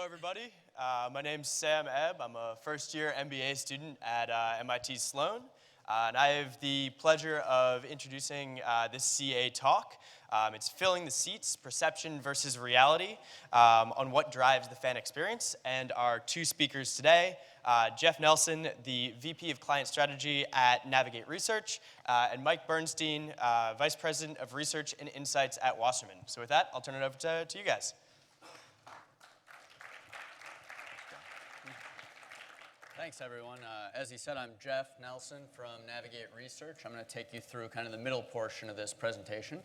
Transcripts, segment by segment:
everybody. My name's Sam Ebb. I'm a first-year MBA student at MIT Sloan. And I have the pleasure of introducing this CA talk. It's Filling the Seats, Perception versus Reality, on what drives the fan experience. And our two speakers today, Jeff Nelson, the VP of Client Strategy at Navigate Research, and Mike Bernstein, Vice President of Research and Insights at Wasserman. So with that, I'll turn it over to you guys. Thanks, everyone. As he said, I'm Jeff Nelson from Navigate Research. I'm going to take you through kind of the middle portion of this presentation.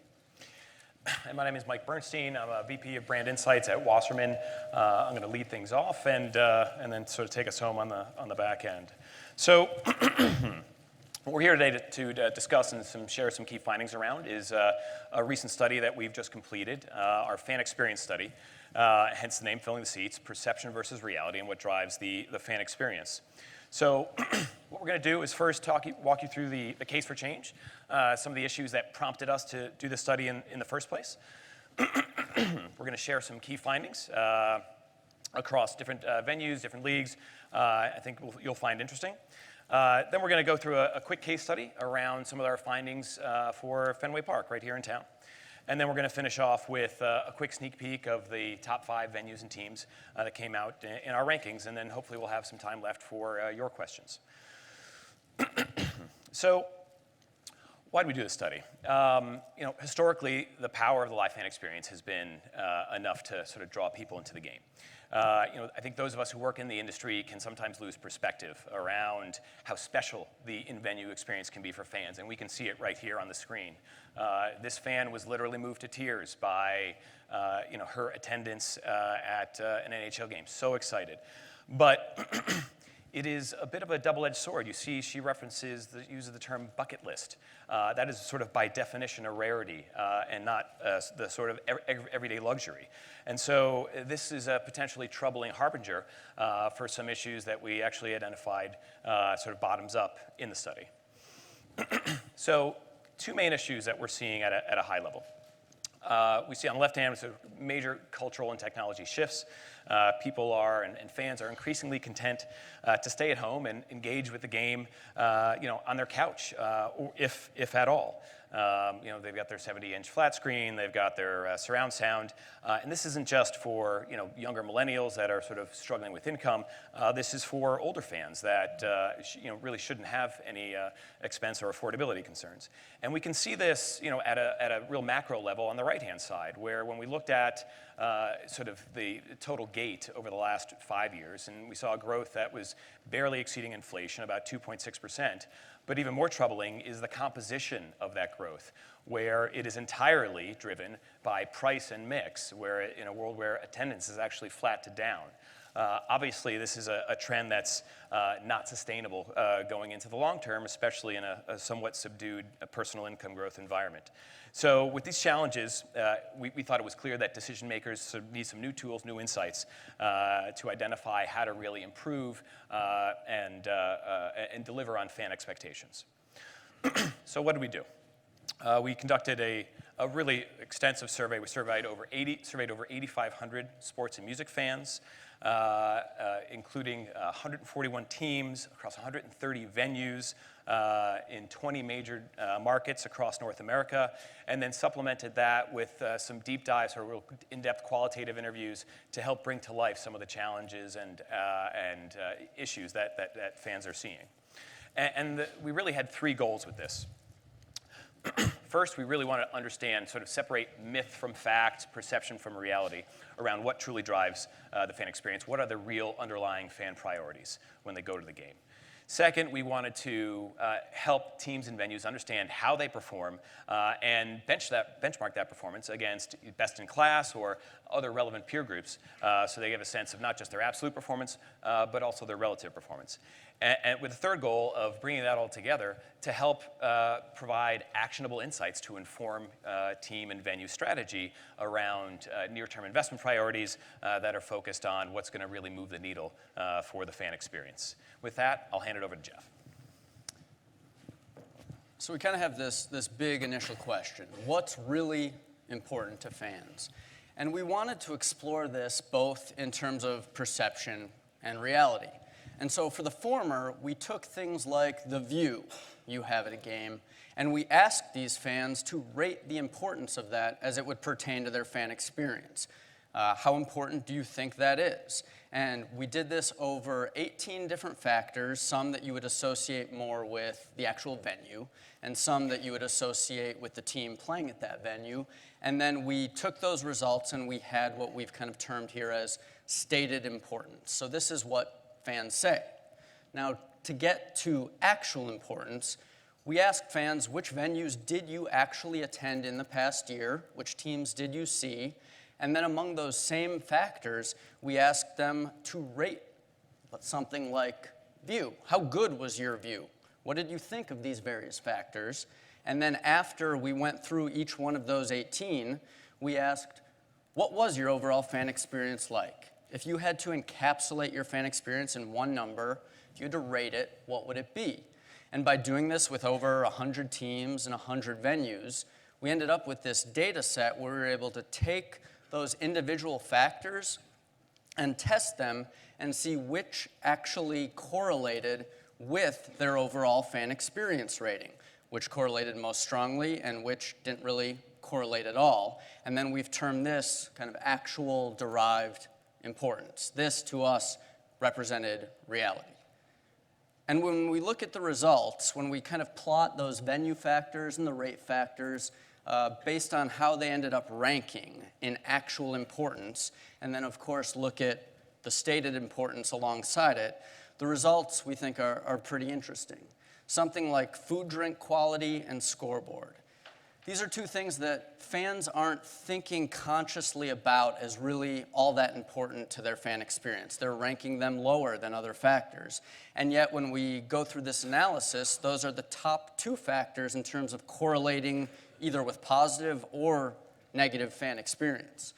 And my name is Mike Bernstein. I'm a VP of Brand Insights at Wasserman. I'm going to lead things off and then sort of take us home on the back end. So we're here today to discuss and share some key findings around is a recent study that we've just completed, our fan experience study. Hence the name, Filling the Seats, Perception versus Reality, and what drives the fan experience. So what we're going to do is first walk you through the case for change, some of the issues that prompted us to do this study in the first place. We're going to share some key findings across different venues, different leagues. I think you'll find interesting. Then we're going to go through a quick case study around some of our findings for Fenway Park right here in town. And then we're going to finish off with a quick sneak peek of the top 5 venues and teams that came out in our rankings, and then hopefully we'll have some time left for your questions. So why do we do this study? Historically, the power of the live fan experience has been enough to sort of draw people into the game. I think those of us who work in the industry can sometimes lose perspective around how special the in-venue experience can be for fans, and we can see it right here on the screen. This fan was literally moved to tears by her attendance at an NHL game. So excited. But it is a bit of a double-edged sword. You see, she references the use of the term bucket list. That is sort of by definition a rarity and not the sort of everyday luxury. And so this is a potentially troubling harbinger for some issues that we actually identified sort of bottoms up in the study. So 2 main issues that we're seeing at a high level. We see on the left hand sort of major cultural and technology shifts. People are and fans are increasingly content to stay at home and engage with the game, on their couch, or if at all. They've got their 70-inch flat screen, they've got their surround sound, and this isn't just for younger millennials that are sort of struggling with income. This is for older fans that really shouldn't have any expense or affordability concerns. And we can see this at a real macro level on the right-hand side, where when we looked at sort of the total gate over the last 5 years, and we saw a growth that was barely exceeding inflation, about 2.6%. But even more troubling is the composition of that growth, where it is entirely driven by price and mix, where in a world where attendance is actually flat to down. Obviously, this is a trend that's not sustainable going into the long term, especially in a somewhat subdued personal income growth environment. So with these challenges, we thought it was clear that decision makers need some new tools, new insights to identify how to really improve and deliver on fan expectations. So what did we do? We conducted a really extensive survey. We surveyed over 8,500 sports and music fans, including 141 teams across 130 venues in 20 major markets across North America, and then supplemented that with some deep dives or real in-depth qualitative interviews to help bring to life some of the challenges and issues that fans are seeing. And we really had 3 goals with this. First, we really want to understand, sort of separate myth from fact, perception from reality, around what truly drives the fan experience. What are the real underlying fan priorities when they go to the game? Second, we wanted to help teams and venues understand how they perform and benchmark that performance against best in class or other relevant peer groups, so they have a sense of not just their absolute performance, but also their relative performance. And with the third goal of bringing that all together to help provide actionable insights to inform team and venue strategy around near-term investment priorities that are focused on what's going to really move the needle for the fan experience. With that, I'll hand it over to Jeff. So we kind of have this big initial question. What's really important to fans? And we wanted to explore this both in terms of perception and reality. And so for the former, we took things like the view you have at a game, and we asked these fans to rate the importance of that as it would pertain to their fan experience. How important do you think that is? And we did this over 18 different factors, some that you would associate more with the actual venue, and some that you would associate with the team playing at that venue. And then we took those results and we had what we've kind of termed here as stated importance. So this is what fans say. Now, to get to actual importance, we asked fans which venues did you actually attend in the past year, which teams did you see, and then among those same factors, we asked them to rate something like view. How good was your view? What did you think of these various factors? And then after we went through each one of those 18, we asked, what was your overall fan experience like? If you had to encapsulate your fan experience in one number, if you had to rate it, what would it be? And by doing this with over 100 teams and 100 venues, we ended up with this data set where we were able to take those individual factors and test them and see which actually correlated with their overall fan experience rating, which correlated most strongly and which didn't really correlate at all. And then we've termed this kind of actual derived importance. This, to us, represented reality. And when we look at the results, when we kind of plot those venue factors and the rate factors based on how they ended up ranking in actual importance, and then, of course, look at the stated importance alongside it, the results, we think, are pretty interesting. Something like food, drink quality, and scoreboard. These are two things that fans aren't thinking consciously about as really all that important to their fan experience. They're ranking them lower than other factors. And yet, when we go through this analysis, those are the top two factors in terms of correlating either with positive or negative fan experience.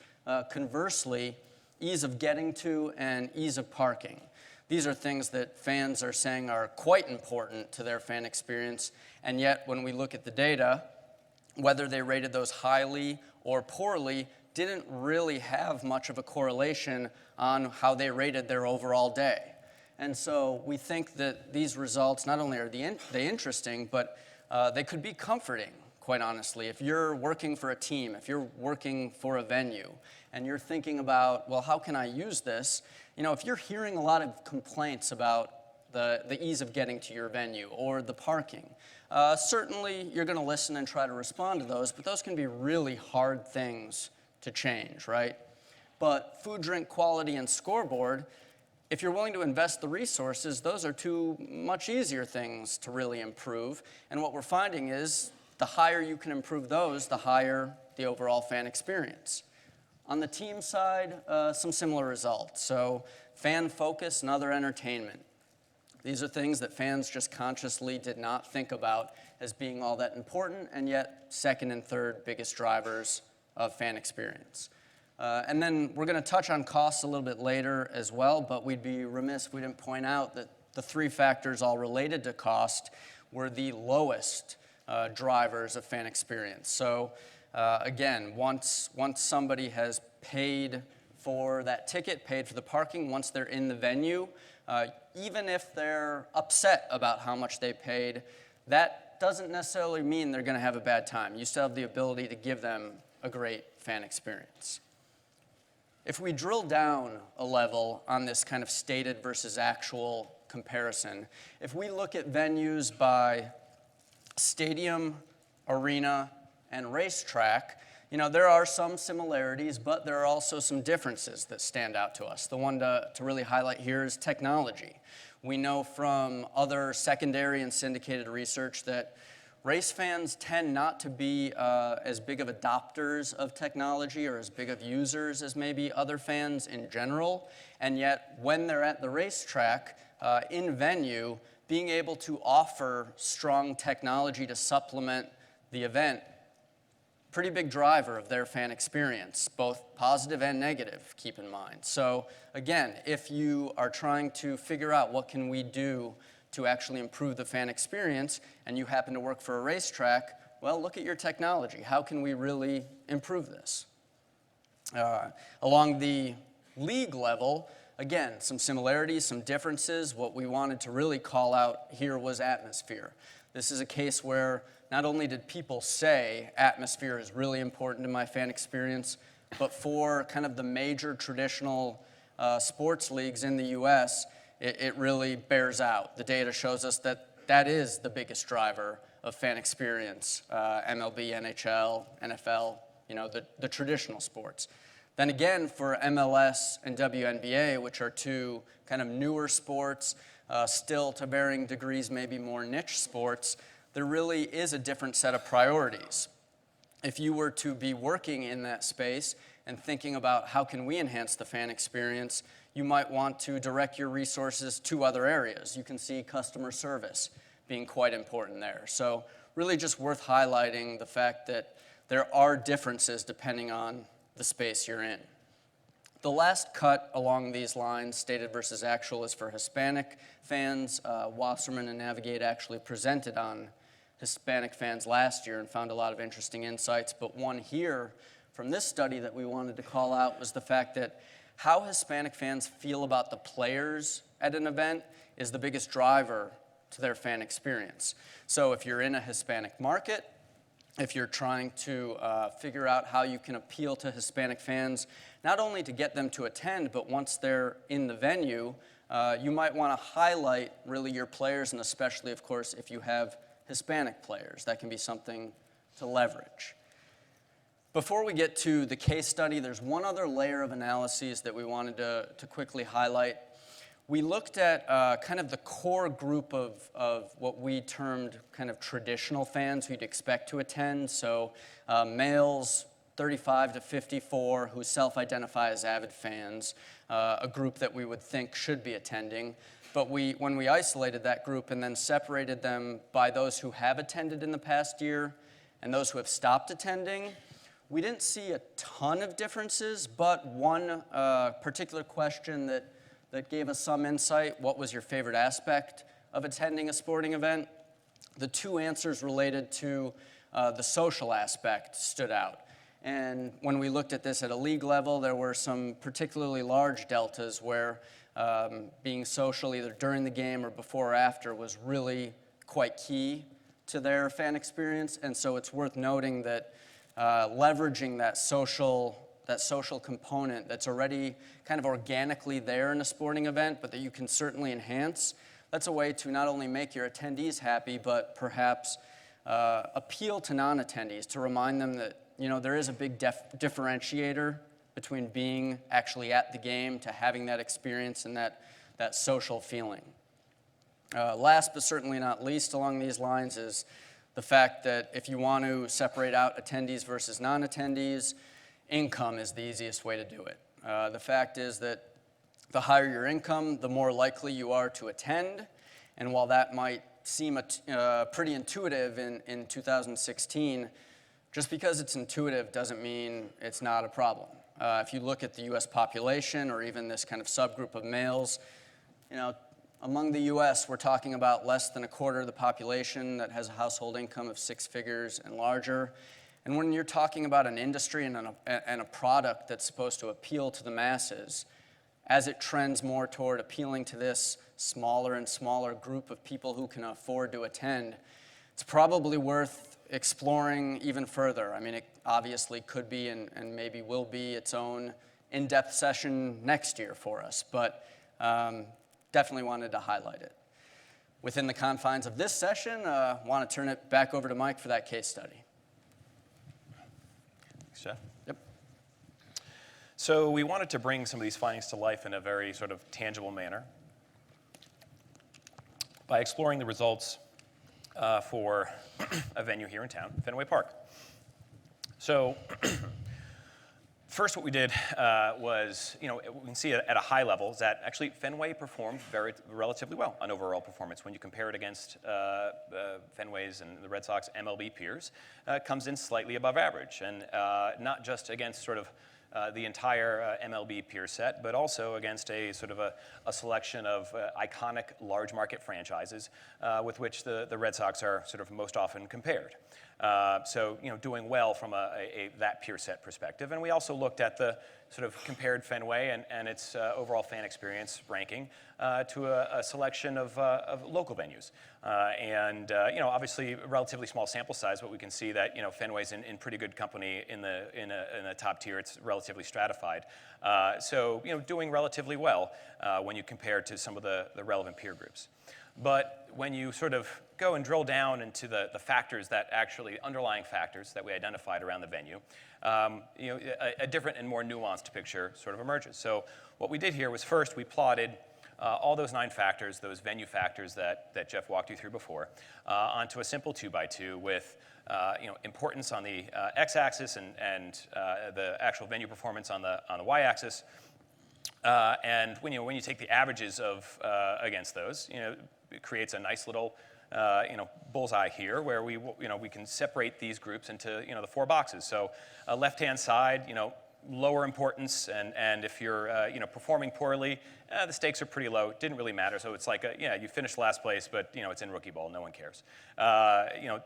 Conversely, ease of getting to and ease of parking. These are things that fans are saying are quite important to their fan experience, and yet when we look at the data, whether they rated those highly or poorly didn't really have much of a correlation on how they rated their overall day. And so we think that these results, not only are they interesting, but they could be comforting, quite honestly. If you're working for a team, if you're working for a venue, and you're thinking about, well, how can I use this? You know, if you're hearing a lot of complaints about the ease of getting to your venue or the parking, certainly you're going to listen and try to respond to those, but those can be really hard things to change, right? But food, drink quality, and scoreboard, if you're willing to invest the resources, those are two much easier things to really improve. And what we're finding is the higher you can improve those, the higher the overall fan experience. On the team side, some similar results. So fan focus and other entertainment. These are things that fans just consciously did not think about as being all that important, and yet second and third biggest drivers of fan experience. And then we're going to touch on costs a little bit later as well, but we'd be remiss if we didn't point out that the three factors all related to cost were the lowest drivers of fan experience. So again, once somebody has paid for that ticket, paid for the parking, once they're in the venue, even if they're upset about how much they paid, that doesn't necessarily mean they're going to have a bad time. You still have the ability to give them a great fan experience. If we drill down a level on this kind of stated versus actual comparison, if we look at venues by stadium, arena, and racetrack, you know, there are some similarities, but there are also some differences that stand out to us. The one to really highlight here is technology. We know from other secondary and syndicated research that race fans tend not to be as big of adopters of technology or as big of users as maybe other fans in general, and yet when they're at the racetrack, in venue, being able to offer strong technology to supplement the event, pretty big driver of their fan experience, both positive and negative, keep in mind. So again, if you are trying to figure out what can we do to actually improve the fan experience, and you happen to work for a racetrack, well, look at your technology. How can we really improve this? Along the league level, again, some similarities, some differences. What we wanted to really call out here was atmosphere. This is a case where not only did people say atmosphere is really important in my fan experience, but for kind of the major traditional sports leagues in the US, it really bears out. The data shows us that that is the biggest driver of fan experience, MLB, NHL, NFL, the traditional sports. Then again, for MLS and WNBA, which are two kind of newer sports, still to varying degrees maybe more niche sports, there really is a different set of priorities. If you were to be working in that space and thinking about how can we enhance the fan experience, you might want to direct your resources to other areas. You can see customer service being quite important there. So really just worth highlighting the fact that there are differences depending on the space you're in. The last cut along these lines, stated versus actual, is for Hispanic fans. Wasserman and Navigate actually presented on Hispanic fans last year and found a lot of interesting insights, but one here from this study that we wanted to call out was the fact that how Hispanic fans feel about the players at an event is the biggest driver to their fan experience. So if you're in a Hispanic market, if you're trying to figure out how you can appeal to Hispanic fans, not only to get them to attend, but once they're in the venue, you might want to highlight really your players, and especially, of course, if you have Hispanic players. That can be something to leverage. Before we get to the case study, there's one other layer of analyses that we wanted to quickly highlight. We looked at kind of the core group of what we termed kind of traditional fans who you'd expect to attend. So males 35 to 54 who self-identify as avid fans, a group that we would think should be attending. But when we isolated that group and then separated them by those who have attended in the past year and those who have stopped attending, we didn't see a ton of differences, but one particular question that gave us some insight: what was your favorite aspect of attending a sporting event? The two answers related to the social aspect stood out. And when we looked at this at a league level, there were some particularly large deltas where being social either during the game or before or after was really quite key to their fan experience. And so it's worth noting that leveraging that social component that's already kind of organically there in a sporting event, but that you can certainly enhance, that's a way to not only make your attendees happy, but perhaps appeal to non-attendees, to remind them that there is a big differentiator between being actually at the game to having that experience and that social feeling. Last but certainly not least along these lines is the fact that if you want to separate out attendees versus non-attendees, income is the easiest way to do it. The fact is that the higher your income, the more likely you are to attend. And while that might seem pretty intuitive in 2016, just because it's intuitive doesn't mean it's not a problem. If you look at the US population or even this kind of subgroup of males, among the US, we're talking about less than a quarter of the population that has a household income of 6 figures and larger. And when you're talking about an industry and a product that's supposed to appeal to the masses, as it trends more toward appealing to this smaller and smaller group of people who can afford to attend, it's probably worth exploring even further. I mean, it obviously could be and maybe will be its own in-depth session next year for us, but definitely wanted to highlight it. Within the confines of this session, want to turn it back over to Mike for that case study. Thanks, Jeff. Yep. So we wanted to bring some of these findings to life in a very sort of tangible manner by exploring the results for a venue here in town, Fenway Park. So first what we did was, we can see at a high level is that actually Fenway performed relatively well on overall performance. When you compare it against Fenway's and the Red Sox MLB peers, comes in slightly above average. And not just against sort of the entire MLB peer set, but also against a sort of a selection of iconic large market franchises with which the Red Sox are sort of most often compared. So doing well from that peer set perspective. And we also looked at the sort of compared Fenway and its overall fan experience ranking to a selection of local venues. Obviously, relatively small sample size, but we can see that Fenway's in pretty good company in the top tier. It's relatively stratified. So doing relatively well when you compare to some of the relevant peer groups. But when you sort of go and drill down into the factors that actually, underlying factors that we identified around the venue, a different and more nuanced picture sort of emerges. So what we did here was first we plotted all those 9 factors, those venue factors that Jeff walked you through before, onto a simple 2x2 with importance on the x-axis and the actual venue performance on the y-axis. And when you take the averages of against those, it creates a nice little bullseye here where we can separate these groups into the 4 boxes. So left-hand side, lower importance, and if you're performing poorly, the stakes are pretty low. It didn't really matter. So it's like you finished last place, but it's in rookie ball. No one cares.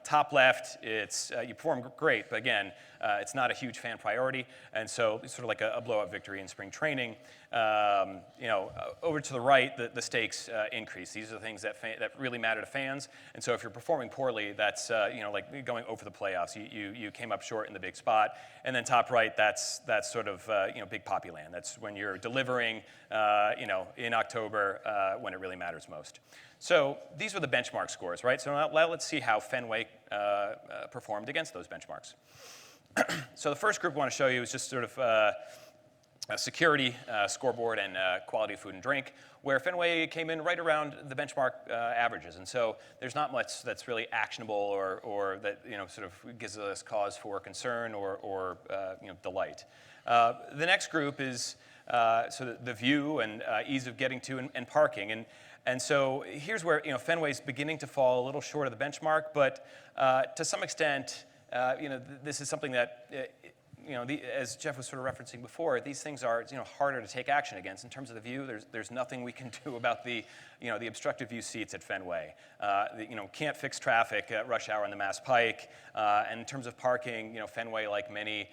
Top left, it's you perform great, but again, it's not a huge fan priority, and so it's sort of like a blowout victory in spring training. Over to the right, the stakes increase. These are the things that really matter to fans, and so if you're performing poorly, that's like going over the playoffs. You came up short in the big spot, and then top right, that's sort of big poppy land. That's when you're delivering, in October when it really matters most. So these were the benchmark scores, right? So now let's see how Fenway performed against those benchmarks. So the first group I want to show you is just sort of a security scoreboard and quality of food and drink, where Fenway came in right around the benchmark averages. And so there's not much that's really actionable or that sort of gives us cause for concern or delight. The next group is so the view and ease of getting to and parking. And so here's where Fenway's beginning to fall a little short of the benchmark, but to some extent, this is something that as Jeff was sort of referencing before, these things are harder to take action against. In terms of the view, there's nothing we can do about the obstructive view seats at Fenway. Can't fix traffic at rush hour on the Mass Pike. And in terms of parking, Fenway, like many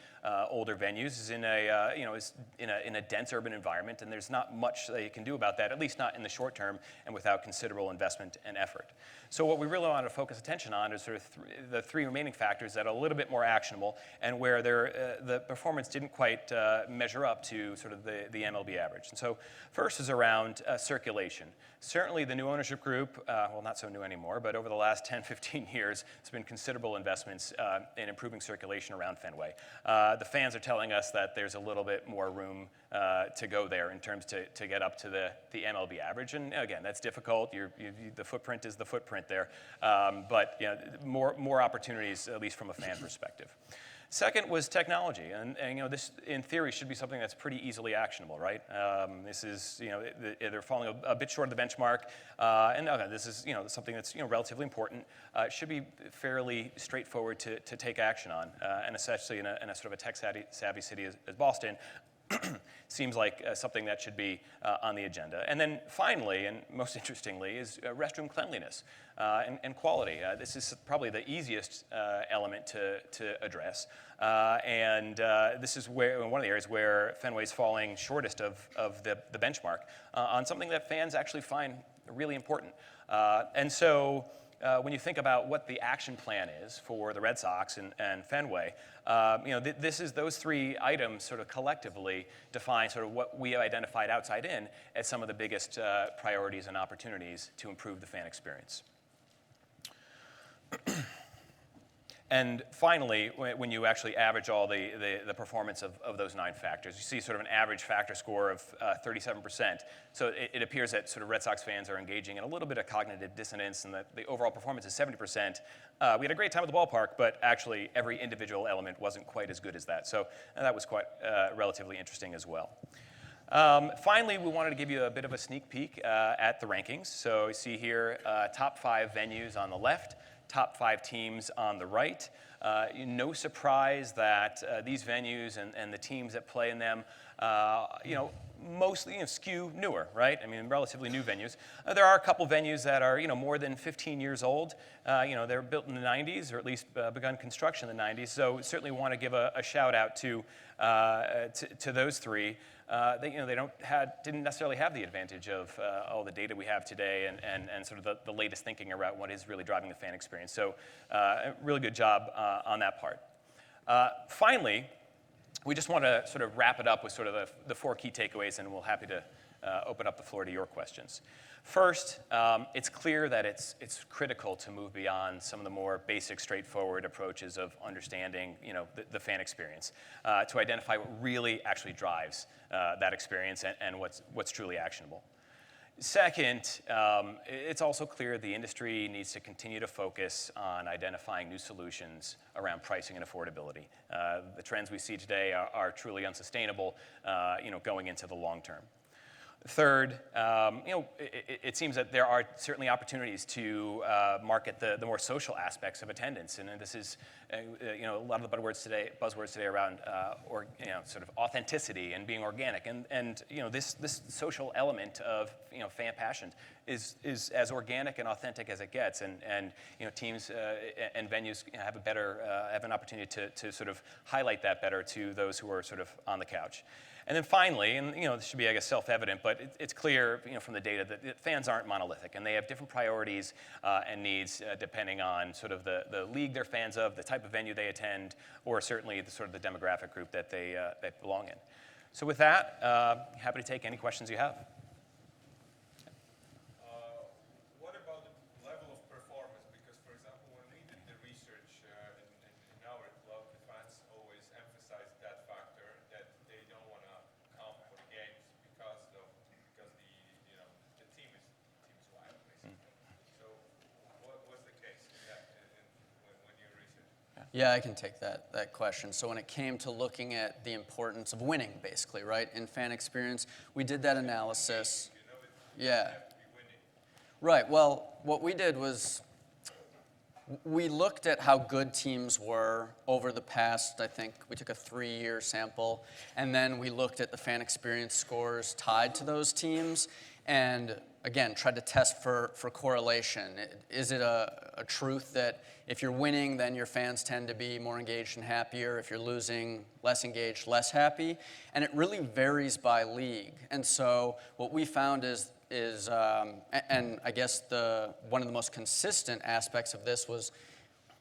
older venues, is in a dense urban environment, and there's not much that you can do about that, at least not in the short term and without considerable investment and effort. So what we really want to focus attention on is sort of the 3 remaining factors that are a little bit more actionable and where the performance didn't quite measure up to sort of the MLB average. And so first is around circulation. Certainly the new ownership group, well, not so new anymore, but over the last 10, 15 years, there's been considerable investments in improving circulation around Fenway. The fans are telling us that there's a little bit more room to go there in terms to get up to the MLB average. And again, that's difficult. The footprint is the footprint there. But more opportunities, at least from a fan perspective. Second was technology, and this, in theory, should be something that's pretty easily actionable, right? This is, they're falling a bit short of the benchmark, and okay, this is, something that's, relatively important. It should be fairly straightforward to take action on, and especially in a sort of a tech-savvy city as Boston. Seems like something that should be on the agenda. And then finally, and most interestingly, is restroom cleanliness and quality. This is probably the easiest element to address. And this is one of the areas where Fenway's falling shortest of the benchmark on something that fans actually find really important. And so when you think about what the action plan is for the Red Sox and Fenway, those 3 items sort of collectively define sort of what we have identified outside in as some of the biggest priorities and opportunities to improve the fan experience. And finally, when you actually average all the performance of those 9 factors, you see sort of an average factor score of 37%. So it appears that sort of Red Sox fans are engaging in a little bit of cognitive dissonance, and that the overall performance is 70%. We had a great time at the ballpark, but actually every individual element wasn't quite as good as that. So that was quite relatively interesting as well. Finally, we wanted to give you a bit of a sneak peek at the rankings. So you see here top 5 venues on the left, top 5 teams on the right. No surprise that these venues and the teams that play in them, mostly skew newer, right? I mean, relatively new venues. There are a couple venues that are more than 15 years old. They were built in the 90s, or at least begun construction in the 90s. So certainly want to give a shout out to those three. Didn't necessarily have the advantage of all the data we have today and sort of the latest thinking around what is really driving the fan experience. So really good job on that part. Finally, we just want to sort of wrap it up with sort of the four key takeaways, and we're happy to open up the floor to your questions. First, it's clear that it's critical to move beyond some of the more basic, straightforward approaches of understanding, the fan experience, to identify what really actually drives that experience and what's truly actionable. Second, it's also clear the industry needs to continue to focus on identifying new solutions around pricing and affordability. The trends we see today are truly unsustainable, going into the long term. Third, it seems that there are certainly opportunities to market the more social aspects of attendance, and this is, a lot of the buzzwords today around, sort of authenticity and being organic, and this social element of fan passion is as organic and authentic as it gets, and teams and venues have an opportunity to sort of highlight that better to those who are sort of on the couch. And then finally, and this should be, I guess, self-evident, but it's clear, from the data that fans aren't monolithic, and they have different priorities and needs depending on sort of the league they're fans of, the type of venue they attend, or certainly the sort of the demographic group that they belong in. So with that, happy to take any questions you have. What about the level of performance? Because, for example, when we did the research in our club, the fans always emphasize that factor, that they don't want to come for the games because the team is wild, basically. So what was the case when you researched? Yeah, I can take that question. So when it came to looking at the importance of winning, basically, right, in fan experience, we did that analysis. Yeah. Right. Well, what we did was we looked at how good teams were over the past, I think we took a 3-year sample, and then we looked at the fan experience scores tied to those teams, and again, tried to test for correlation. Is it a truth that if you're winning, then your fans tend to be more engaged and happier? If you're losing, less engaged, less happy? And it really varies by league. And so what we found is and I guess one of the most consistent aspects of this was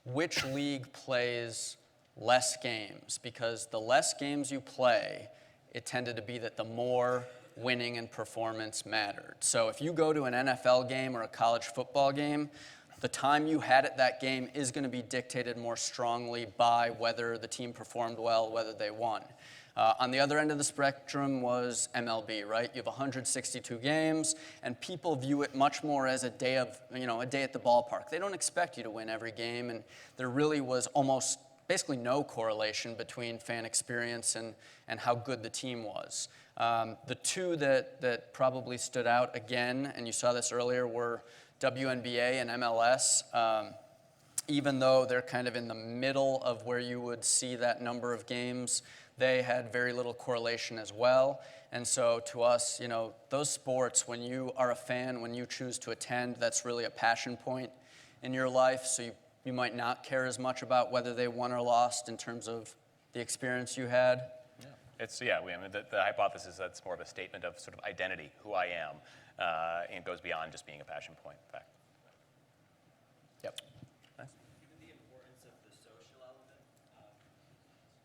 which league plays less games, because the less games you play, it tended to be that the more winning and performance mattered. So if you go to an NFL game or a college football game, the time you had at that game is going to be dictated more strongly by whether the team performed well, whether they won. On the other end of the spectrum was MLB, right? You have 162 games, and people view it much more as a day at the ballpark. They don't expect you to win every game, and there really was almost basically no correlation between fan experience and how good the team was. The two that probably stood out again, and you saw this earlier, were WNBA and MLS. Even though they're kind of in the middle of where you would see that number of games, they had very little correlation as well. And so to us, those sports, when you are a fan, when you choose to attend, that's really a passion point in your life. So you might not care as much about whether they won or lost in terms of the experience you had. The hypothesis that's more of a statement of sort of identity, who I am, and it goes beyond just being a passion point, in fact. Yep. Nice. Given the importance of the social element,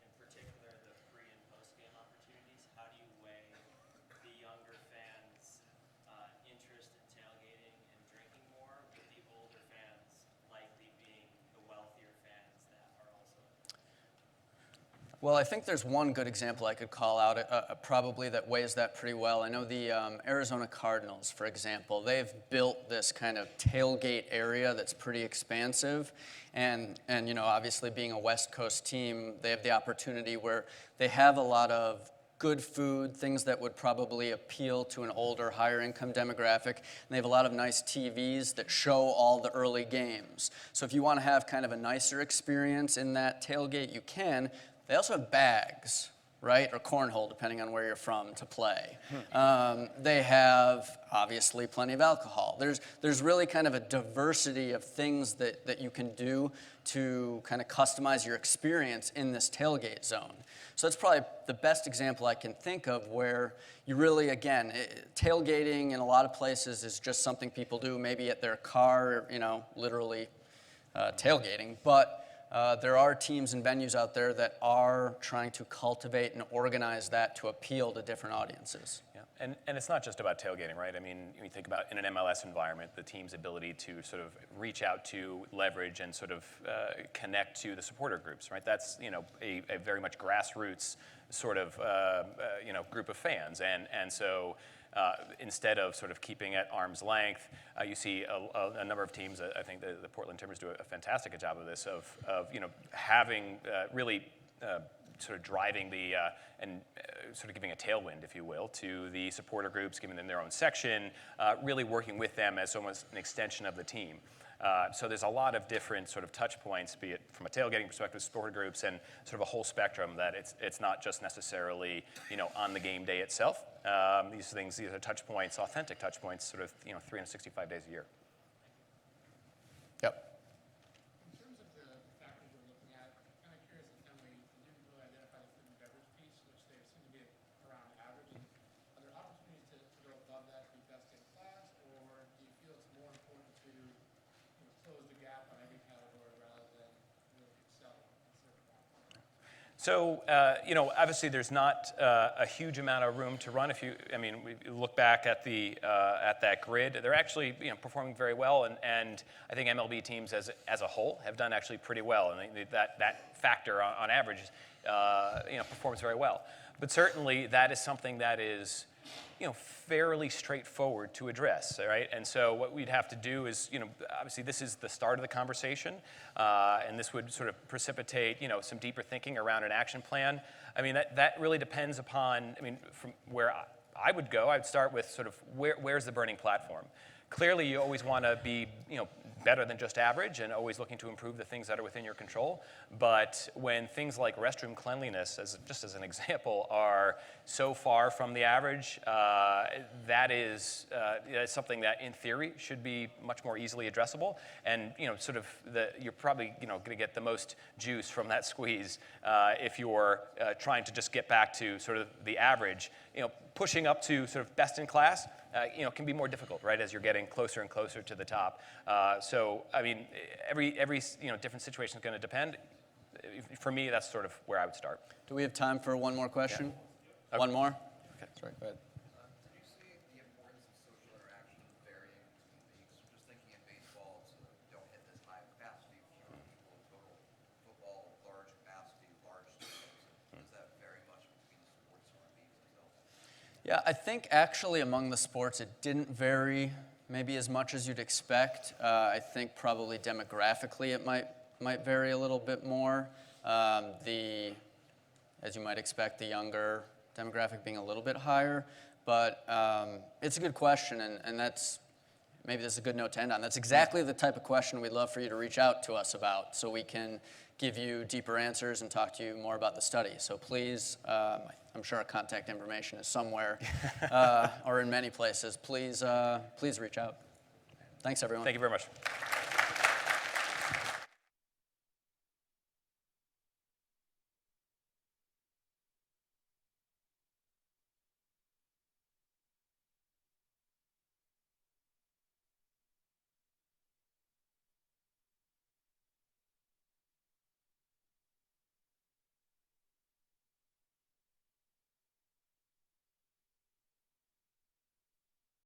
in particular the pre- and post-game opportunities, how do you weigh the younger fans' interest in tailgating and drinking more with the older fans likely being the wealthier fans that are also? Well, I think there's one good example I could call out, probably that weighs that pretty well. I know the Arizona Cardinals, for example, they've built this kind of tailgate area that's pretty expansive. And obviously being a West Coast team, they have the opportunity where they have a lot of good food, things that would probably appeal to an older, higher income demographic. And they have a lot of nice TVs that show all the early games. So if you want to have kind of a nicer experience in that tailgate, you can. They also have bags, right? Or cornhole, depending on where you're from, to play. They have, obviously, plenty of alcohol. There's really kind of a diversity of things that you can do to kind of customize your experience in this tailgate zone. So that's probably the best example I can think of where you really, again, tailgating in a lot of places is just something people do, maybe at their car, literally tailgating. But there are teams and venues out there that are trying to cultivate and organize that to appeal to different audiences. Yeah. And it's not just about tailgating, right? I mean, when you think about in an MLS environment, the team's ability to sort of reach out to, leverage, and sort of connect to the supporter groups, right? That's, a very much grassroots sort of, group of fans. And so instead of sort of keeping at arm's length, you see a number of teams. I think the Portland Timbers do a fantastic job of this, of having really sort of driving the and sort of giving a tailwind, if you will, to the supporter groups, giving them their own section, really working with them as almost an extension of the team. So there's a lot of different sort of touch points, be it from a tailgating perspective, supporter groups, and sort of a whole spectrum that it's not just necessarily, on the game day itself. These are touch points, authentic touch points, sort of, 365 days a year. Yep. In terms of the factors you're looking at, I'm kind of curious as Emily, you didn't really identify the food and beverage piece, which they seem to be around average. Are there opportunities to go above that to be best in class, or do you feel it's more important to close the gap on every category rather than really excel in certain ones? So, obviously there's not a huge amount of room to run. We look back at at that grid, they're actually, performing very well, and I think MLB teams as a whole have done actually pretty well, and that factor on average, performs very well. But certainly that is something that is, fairly straightforward to address, right? And so what we'd have to do is, obviously this is the start of the conversation, and this would sort of precipitate, some deeper thinking around an action plan. I mean, that really depends upon, from where I would go, I'd start with sort of where's the burning platform? Clearly, you always want to be, better than just average and always looking to improve the things that are within your control. But when things like restroom cleanliness, just as an example, are so far from the average, that is something that in theory should be much more easily addressable. And you're probably going to get the most juice from that squeeze if you're trying to just get back to sort of the average. Pushing up to sort of best in class, can be more difficult, right, as you're getting closer and closer to the top. So, every different situation is going to depend. For me, that's sort of where I would start. Do we have time for one more question? Yeah. One more? Okay. Sorry, go ahead. Do you see the importance of social interaction varying between leagues? Just thinking in baseball, so that you don't hit this high capacity, fewer people, total football, large capacity, large stadiums. Does that vary much between the sports or leagues themselves? Yeah, I think actually among the sports it didn't vary maybe as much as you'd expect. I think probably demographically it might vary a little bit more. As you might expect, the younger demographic being a little bit higher. But it's a good question, and maybe this is a good note to end on. That's exactly the type of question we'd love for you to reach out to us about, so we can give you deeper answers and talk to you more about the study. So please, I'm sure our contact information is somewhere or in many places. Please reach out. Thanks, everyone. Thank you very much.